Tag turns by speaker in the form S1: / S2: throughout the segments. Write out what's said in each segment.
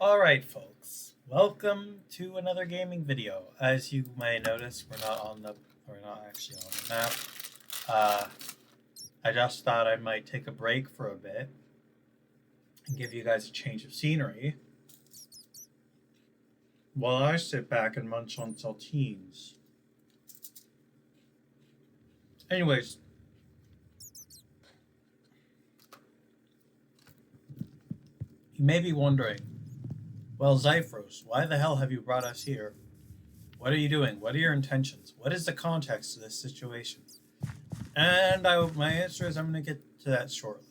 S1: Alright folks, welcome to another gaming video. As you may notice, we're not actually on the map. I just thought I might take a break for a bit and give you guys a change of scenery while I sit back and munch on saltines. Anyways, you may be wondering, well, Zyphros, why the hell have you brought us here? What are you doing? What are your intentions? What is the context to this situation? And my answer is I'm going to get to that shortly.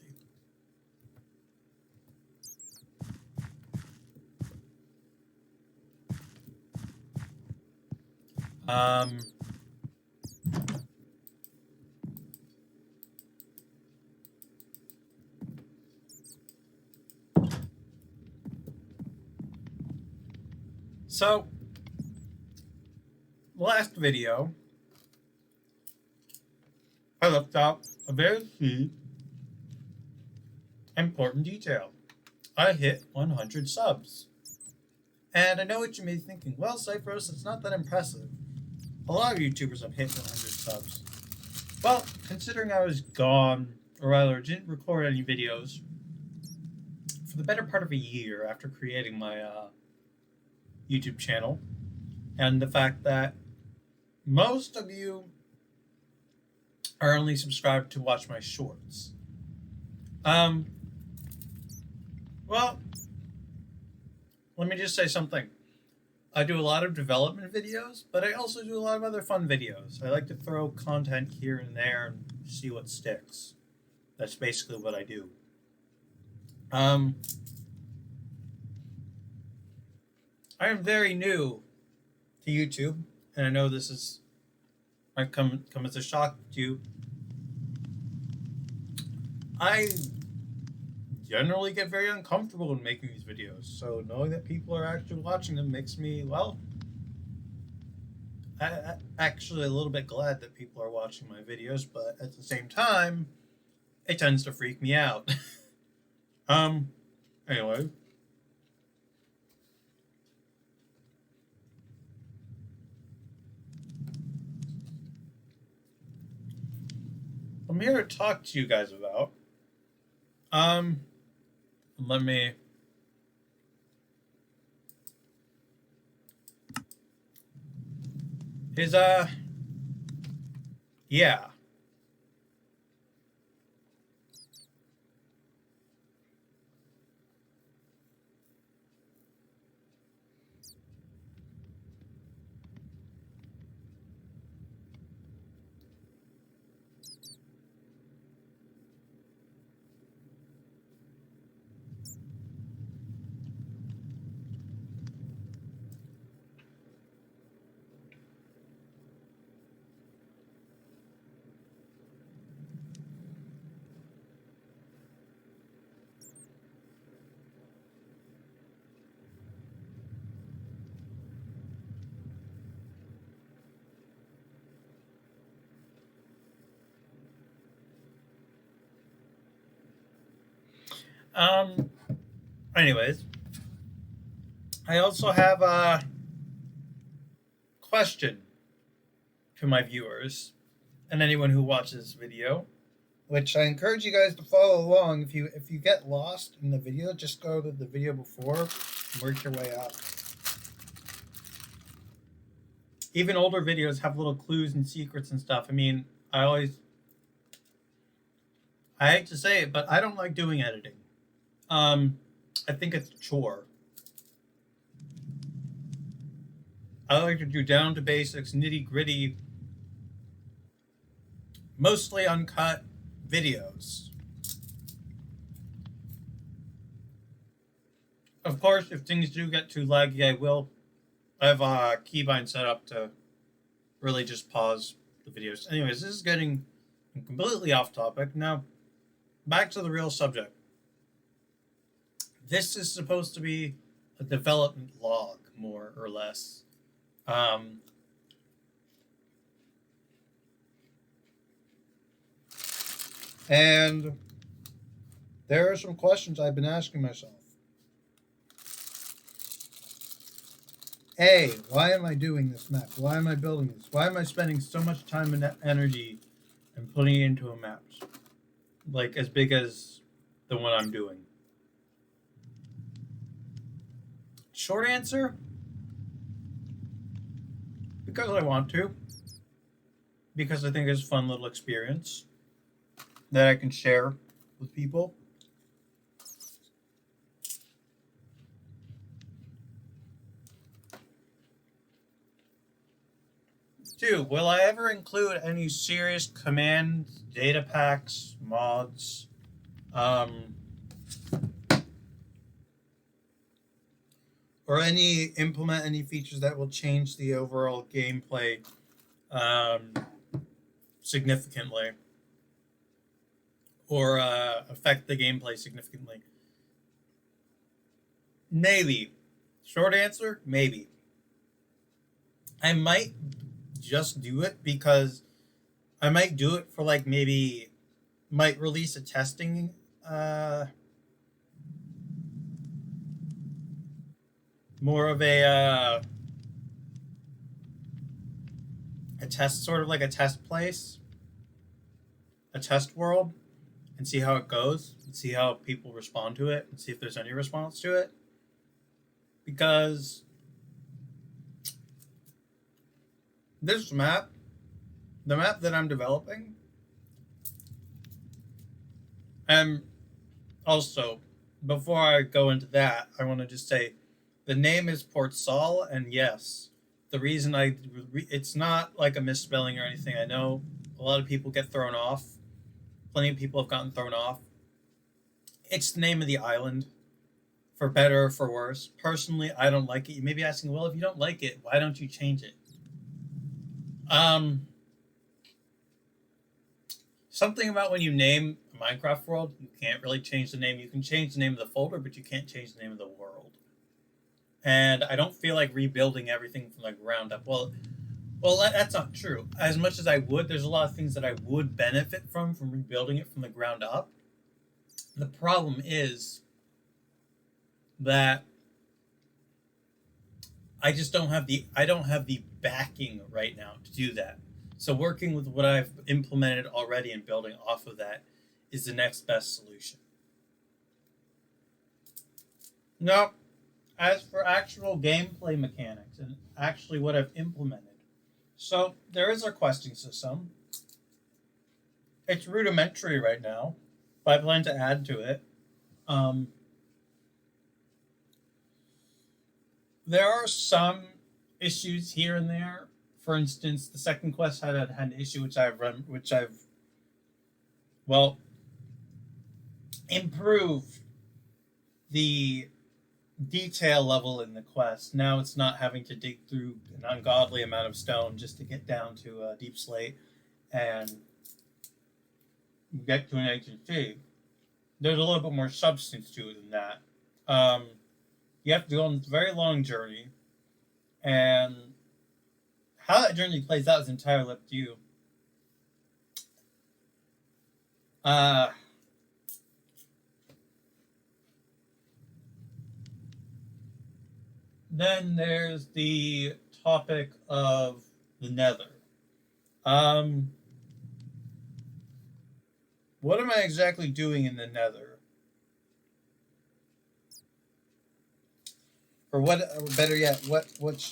S1: So, last video, I left out a very key, important detail. I hit 100 subs. And I know what you may be thinking, well, Cypros, it's not that impressive. A lot of YouTubers have hit 100 subs. Well, considering I was gone, or rather didn't record any videos for the better part of a year after creating my YouTube channel, and the fact that most of you are only subscribed to watch my shorts. Well, let me just say something. I do a lot of development videos, but I also do a lot of other fun videos. I like to throw content here and there and see what sticks. That's basically what I do. I am very new to YouTube, and I know this might come as a shock to you. I generally get very uncomfortable in making these videos, so knowing that people are actually watching them makes me, well, actually a little bit glad that people are watching my videos, but at the same time, it tends to freak me out. Anyway. I'm here to talk to you guys about, let me, yeah. Um, Anyways, I also have a question to my viewers and anyone who watches this video, which I encourage you guys to follow along. If you get lost in the video, just go to the video before and work your way up. Even older videos have little clues and secrets and stuff. I mean, I hate to say it, but I don't like doing editing. I think it's a chore. I like to do down to basics, nitty gritty, mostly uncut videos. Of course, if things do get too laggy, I have a keybind set up to really just pause the videos. Anyways, this is getting completely off topic. Now, back to the real subject. This is supposed to be a development log, more or less. And there are some questions I've been asking myself. A, why am I doing this map? Why am I building this? Why am I spending so much time and energy and putting it into a map? Like as big as the one I'm doing. Short answer, because I want to. Because I think it's a fun little experience that I can share with people. Two, will I ever include any serious command data packs, mods, or implement any features that will change the overall gameplay significantly, or affect the gameplay significantly? Maybe. Short answer, maybe. I might just do it because I might do it for like maybe might release a testing more of a test, sort of like a test place, a test world, and see how it goes and see how people respond to it and see if there's any response to it. Because this map, the map that I'm developing, and also before I go into that, I want to just say the name is Portsal, and yes, the reason it's not like a misspelling or anything. I know a lot of people get thrown off. Plenty of people have gotten thrown off. It's the name of the island, for better or for worse. Personally, I don't like it. You may be asking, well, if you don't like it, why don't you change it? Something about when you name a Minecraft world, you can't really change the name. You can change the name of the folder, but you can't change the name of the world. And I don't feel like rebuilding everything from the ground up. Well, that's not true. As much as I would, there's a lot of things that I would benefit from rebuilding it from the ground up. The problem is that I just don't have the backing right now to do that. So working with what I've implemented already and building off of that is the next best solution. Now, as for actual gameplay mechanics and actually what I've implemented, so there is a questing system. It's rudimentary right now, but I plan to add to it. There are some issues here and there. For instance, the second quest had an issue which I've improved the detail level in the quest. Now it's not having to dig through an ungodly amount of stone just to get down to a deep slate and get to an ancient city. There's a little bit more substance to it than that. You have to go on this very long journey, and how that journey plays out is entirely up to you. Then there's the topic of the Nether. What am I exactly doing in the Nether? Or what? Or better yet, what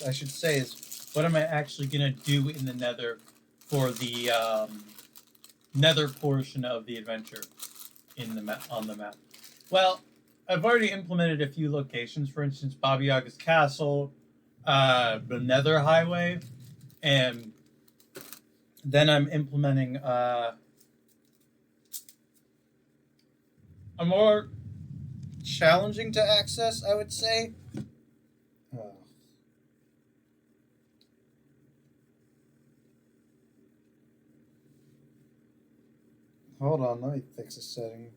S1: I should say is, what am I actually gonna do in the Nether for the Nether portion of the adventure on the map? Well, I've already implemented a few locations. For instance, Baba Yaga's castle, the Nether Highway, and then I'm implementing a more challenging to access, I would say. Hold on, let me fix a setting.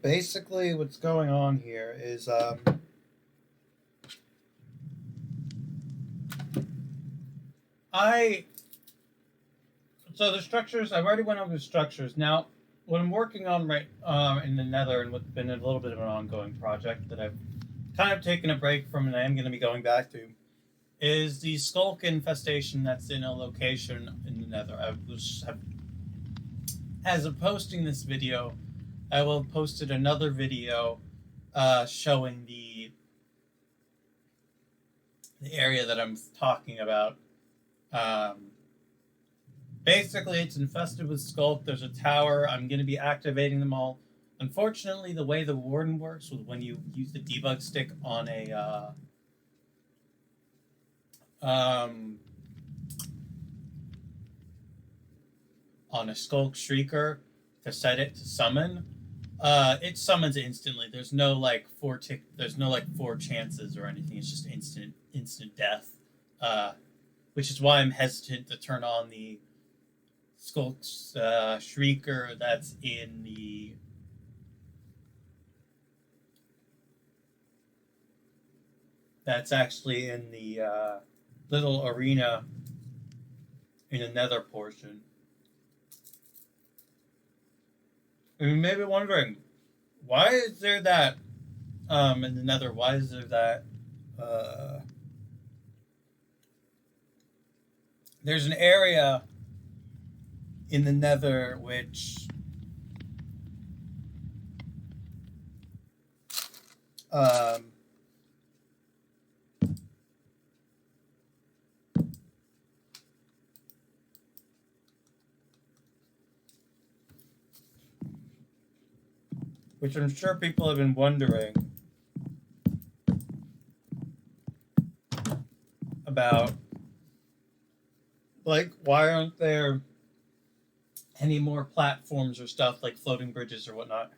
S1: Basically, what's going on here is so the structures. I've already went over the structures. Now, what I'm working on right in the Nether, and what's been a little bit of an ongoing project that I've kind of taken a break from, and I am going to be going back to, is the skulk infestation that's in a location in the Nether. As of posting this video, I will have posted another video showing the area that I'm talking about. Basically, it's infested with skulk. There's a tower. I'm going to be activating them all. Unfortunately, the way the warden works with when you use the debug stick on a skulk shrieker to set it to summon, it summons instantly. There's no like four chances or anything. It's just instant death. Which is why I'm hesitant to turn on the Skulk's Shrieker that's in the actually in the little arena in the Nether portion. And you may be wondering, why is there that in the Nether? Why is there that? There's an area in the Nether which which I'm sure people have been wondering about. Like, why aren't there any more platforms or stuff like floating bridges or whatnot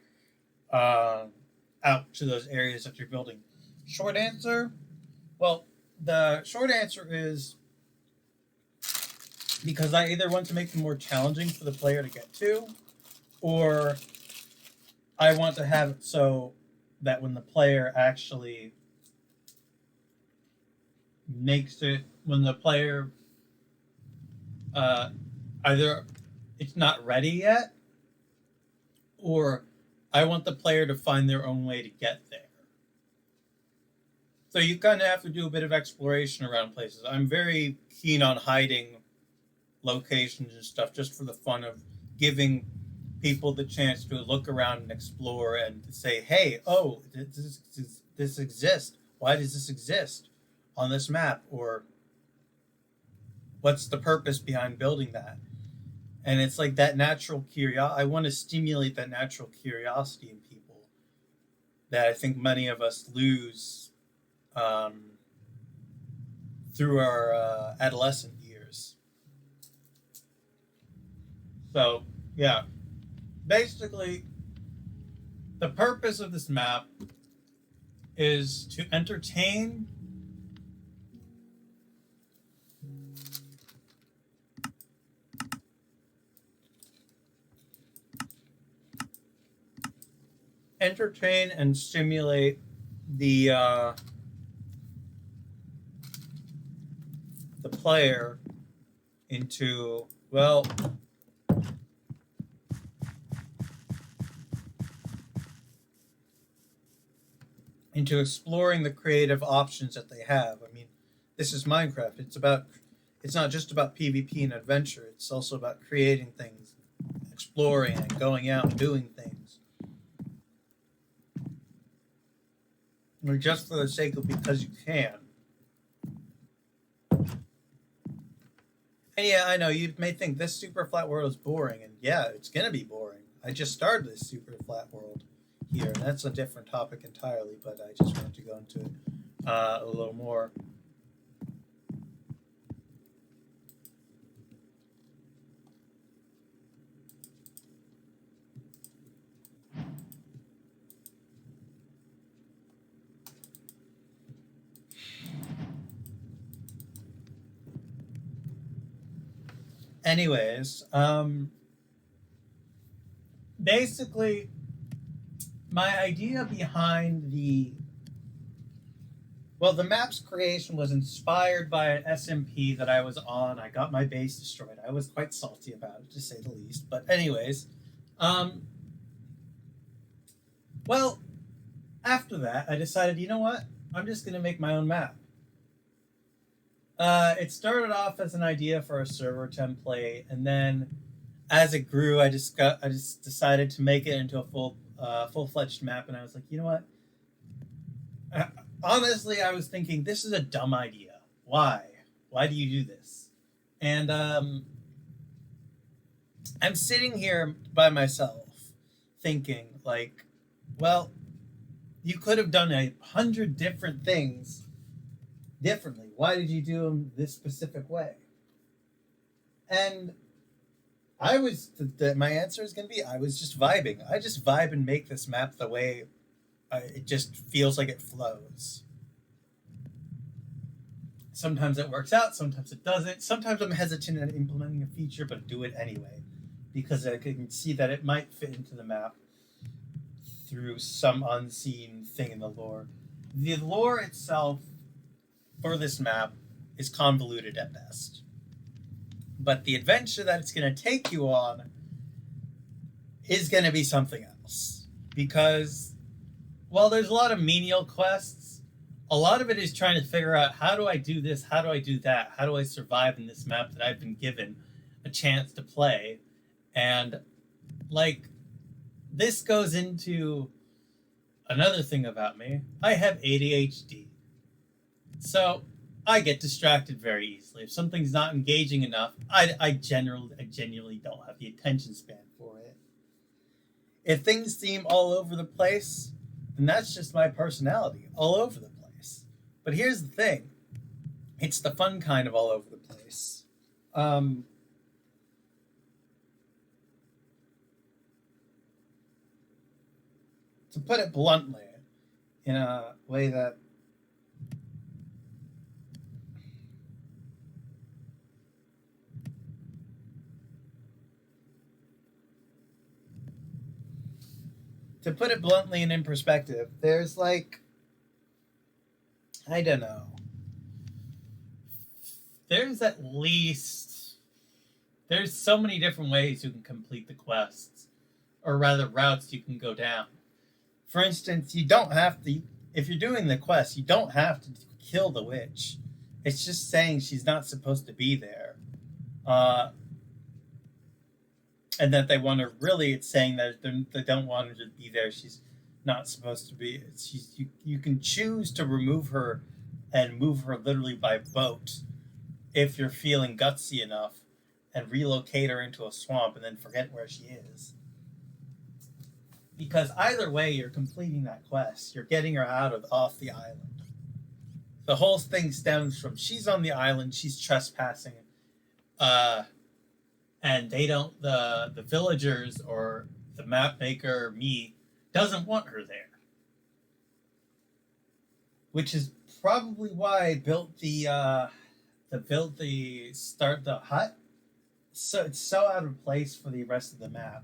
S1: out to those areas that you're building? Short answer? Well, the short answer is because I either want to make them more challenging for the player to get to, or I want to have it so that when the player actually makes it, when the player either it's not ready yet, or I want the player to find their own way to get there. So you kind of have to do a bit of exploration around places. I'm very keen on hiding locations and stuff just for the fun of giving people the chance to look around and explore and to say, hey, oh, this exists. Why does this exist on this map? Or what's the purpose behind building that? And it's like that natural curiosity. I want to stimulate that natural curiosity in people that I think many of us lose through our adolescent years. So, yeah. Basically, the purpose of this map is to entertain and stimulate the player into, well, into exploring the creative options that they have. I mean, this is Minecraft. It's not just about PvP and adventure. It's also about creating things, exploring and going out and doing things. Or just for the sake of because you can. And yeah, I know you may think this super flat world is boring, and yeah, it's gonna be boring. I just started this super flat world here, and that's a different topic entirely, but I just wanted to go into it a little more. Anyways, basically, my idea behind the map's creation was inspired by an SMP that I was on. I got my base destroyed. I was quite salty about it, to say the least. But anyways, um, well, after that, I decided, you know what? I'm just gonna make my own map. It started off as an idea for a server template, and then as it grew, I just decided to make it into a full-fledged map. And I was like, you know what? Honestly, I was thinking this is a dumb idea. Why? Why do you do this? And I'm sitting here by myself, thinking like, well, you could have done 100 different things differently. Why did you do them this specific way? And my answer is going to be, I was just vibing. I just vibe and make this map the way it just feels like it flows. Sometimes it works out, sometimes it doesn't. Sometimes I'm hesitant at implementing a feature, but do it anyway, because I can see that it might fit into the map through some unseen thing in the lore. The lore itself for this map is convoluted at best. But the adventure that it's going to take you on is going to be something else. Because while there's a lot of menial quests, a lot of it is trying to figure out, how do I do this? How do I do that? How do I survive in this map that I've been given a chance to play? And like, this goes into another thing about me. I have ADHD. So I get distracted very easily. If something's not engaging enough, I genuinely don't have the attention span for it. If things seem all over the place, then that's just my personality, all over the place. But here's the thing. It's the fun kind of all over the place. To put it bluntly, in a way that and in perspective, there's like, I don't know. There's so many different ways you can complete the quests, or rather routes you can go down. For instance, you don't have to, if you're doing the quest, you don't have to kill the witch. It's just saying she's not supposed to be there. And that they want her, really, it's saying that they don't want her to be there. She's not supposed to be. You can choose to remove her and move her literally by boat if you're feeling gutsy enough, and relocate her into a swamp and then forget where she is. Because either way, you're completing that quest. You're getting her off the island. The whole thing stems from, she's on the island, she's trespassing, and the villagers or the map maker, me, doesn't want her there. Which is probably why I built the hut. So it's so out of place for the rest of the map.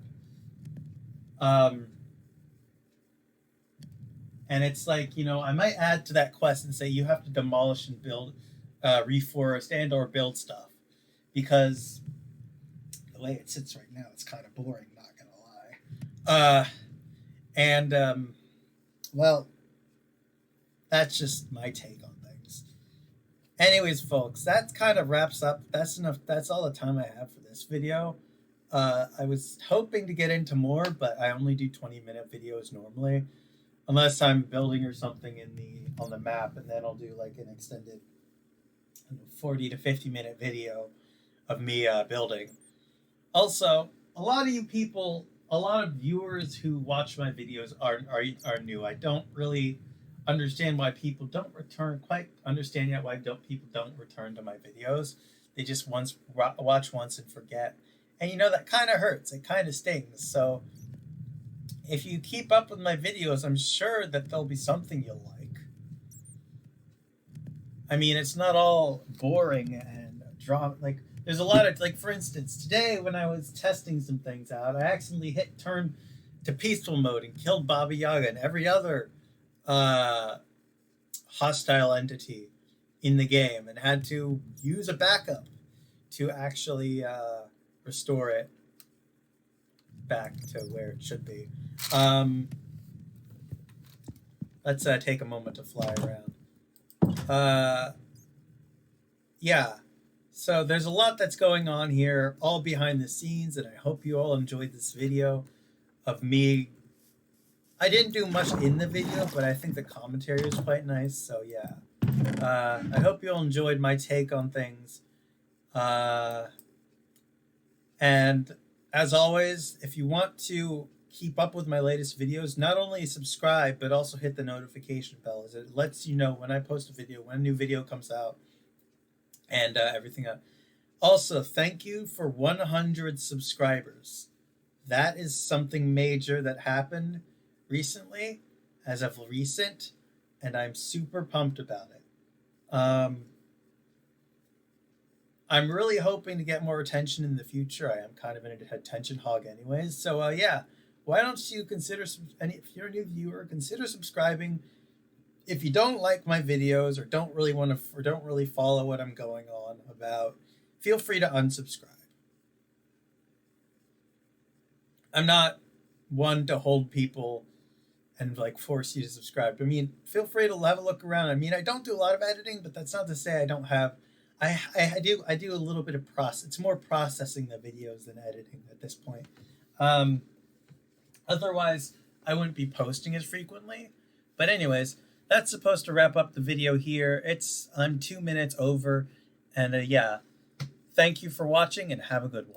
S1: And it's like, I might add to that quest and say you have to demolish and build, reforest and or build stuff. Because the way it sits right now, it's kind of boring, not gonna lie. Well, that's just my take on things. Anyways, folks, that kind of wraps up. That's enough. That's all the time I have for this video. I was hoping to get into more, but I only do 20-minute videos normally, unless I'm building or something on the map, and then I'll do like an extended 40 to 50-minute video of me building. Also, a lot of viewers who watch my videos are new. I don't really understand why people don't return to my videos. They just watch once and forget. And that kind of hurts. It kind of stings. So if you keep up with my videos, I'm sure that there'll be something you'll like. I mean, it's not all boring and drama. Like, there's a lot of, like, for instance, today when I was testing some things out, I accidentally hit turn to peaceful mode and killed Baba Yaga and every other uh, hostile entity in the game, and had to use a backup to actually restore it back to where it should be. Let's take a moment to fly around. Yeah. So there's a lot that's going on here, all behind the scenes, and I hope you all enjoyed this video of me. I didn't do much in the video, but I think the commentary is quite nice, so yeah. I hope you all enjoyed my take on things. And as always, if you want to keep up with my latest videos, not only subscribe, but also hit the notification bell, as it lets you know when I post a video, when a new video comes out, and everything else. Also, thank you for 100 subscribers. That is something major that happened recently, as of recent, and I'm super pumped about it. I'm really hoping to get more attention in the future. I am kind of an attention hog anyways. So yeah, why don't you consider, if you're a new viewer, consider subscribing. If you don't like my videos or don't really want to, or don't really follow what I'm going on about, feel free to unsubscribe. I'm not one to hold people and like force you to subscribe. I mean, feel free to have a look around. I mean, I don't do a lot of editing, but that's not to say I don't have. I do a little bit of process. It's more processing the videos than editing at this point. Otherwise, I wouldn't be posting as frequently. But anyways, that's supposed to wrap up the video here. I'm 2 minutes over, and yeah, thank you for watching and have a good one.